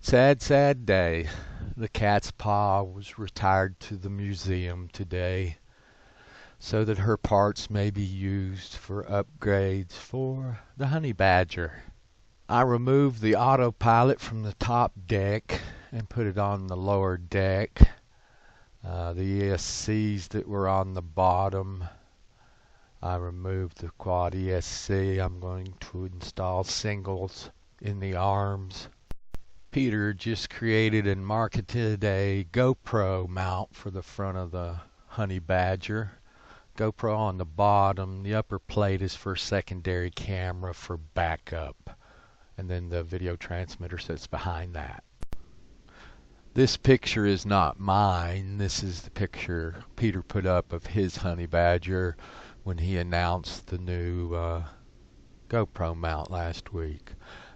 Sad, sad day. The cat's paw was retired to the museum today so that her parts may be used for upgrades for the honey badger. I removed the autopilot from the top deck and put it on the lower deck. The ESCs that were on the bottom, I removed the quad ESC. I'm going to install singles in the arms. Peter just created and marketed a GoPro mount for the front of the honey badger. GoPro on the bottom. The upper plate is for secondary camera for backup. And then the video transmitter sits behind that. This picture is not mine. This is the picture Peter put up of his honey badger when he announced the new GoPro mount last week.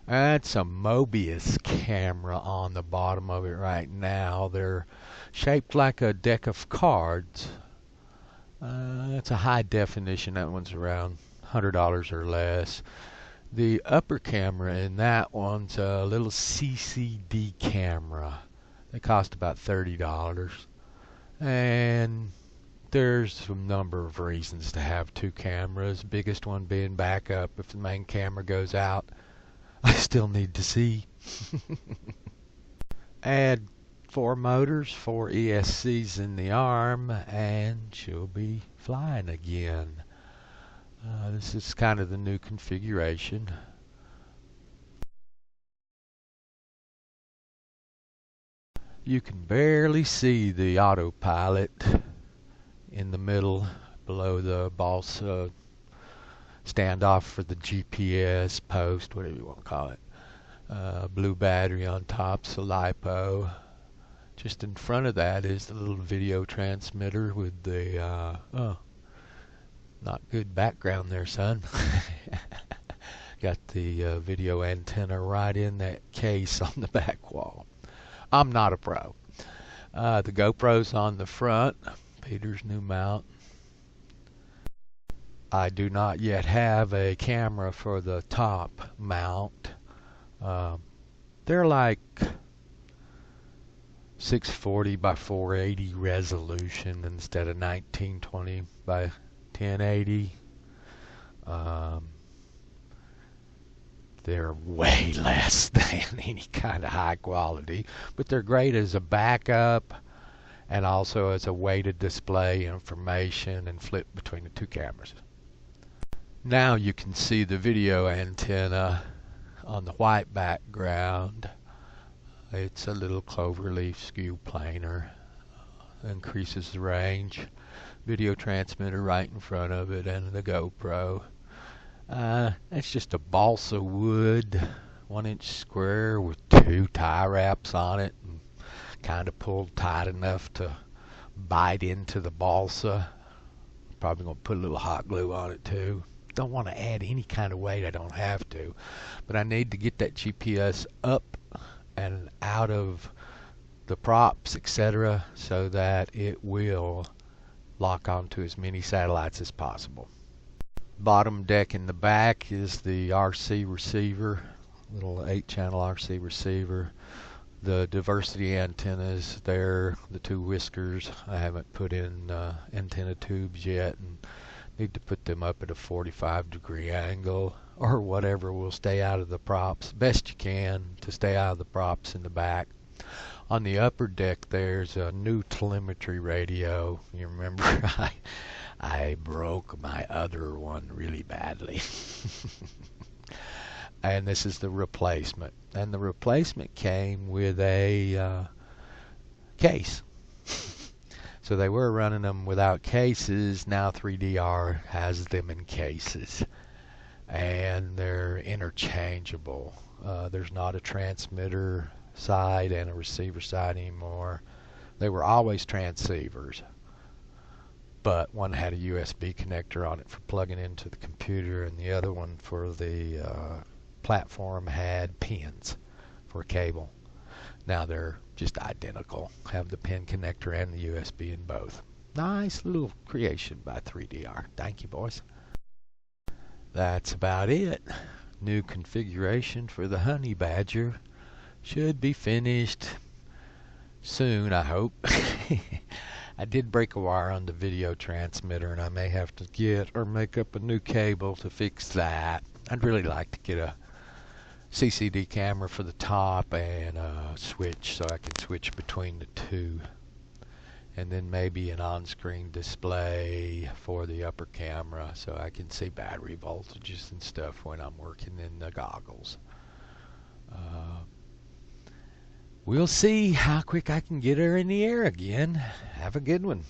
That's a Mobius camera on the bottom of it right now. They're shaped like a deck of cards. That's a high definition. That one's around $100 or less. The upper camera in that one's a little CCD camera. They cost about $30. And there's a number of reasons to have two cameras. Biggest one being backup. If the main camera goes out, I still need to see. Add 4 motors, 4 ESCs in the arm, and she'll be flying again. This is kind of the new configuration. You can barely see the autopilot in the middle below the balsa standoff for the GPS post, whatever you want to call it. Blue battery on top, so LiPo. Just in front of that is the little video transmitter with the not good background there, son. Got the video antenna right in that case on the back wall. I'm not a pro. The GoPro's on the front. Peter's new mount. I do not yet have a camera for the top mount. They're like 640 by 480 resolution instead of 1920 by 1080. They're way less than any kind of high quality, but they're great as a backup and also as a way to display information and flip between the two cameras. Now you can see the video antenna on the white background. It's a little cloverleaf skew planer. Increases the range. Video transmitter right in front of it and the GoPro. It's just a balsa wood 1-inch square with 2 tie wraps on it and kind of pulled tight enough to bite into the balsa. Probably going to put a little hot glue on it too. Don't want to add any kind of weight. I don't have to, but I need to get that GPS up and out of the props, etc., so that it will lock onto as many satellites as possible. Bottom deck in the back is the RC receiver, little 8-channel RC receiver. The diversity antennas there, the 2 whiskers. I haven't put in antenna tubes yet and need to put them up at a 45-degree angle or whatever will stay out of the props. Best you can to stay out of the props in the back. On the upper deck there's a new telemetry radio. You remember I broke my other one really badly. And this is the replacement. And the replacement came with a case. So they were running them without cases. Now 3DR has them in cases. And they're interchangeable. There's not a transmitter side and a receiver side anymore. They were always transceivers. But one had a USB connector on it for plugging into the computer, and the other one for the platform had pins for a cable. Now they're just identical. Have the pin connector and the USB in both. Nice little creation by 3DR. Thank you, boys. That's about it. New configuration for the honey badger. Should be finished soon, I hope. I did break a wire on the video transmitter, and I may have to get or make up a new cable to fix that. I'd really like to get a CCD camera for the top and a switch so I can switch between the two. And then maybe an on-screen display for the upper camera so I can see battery voltages and stuff when I'm working in the goggles. We'll see how quick I can get her in the air again. Have a good one.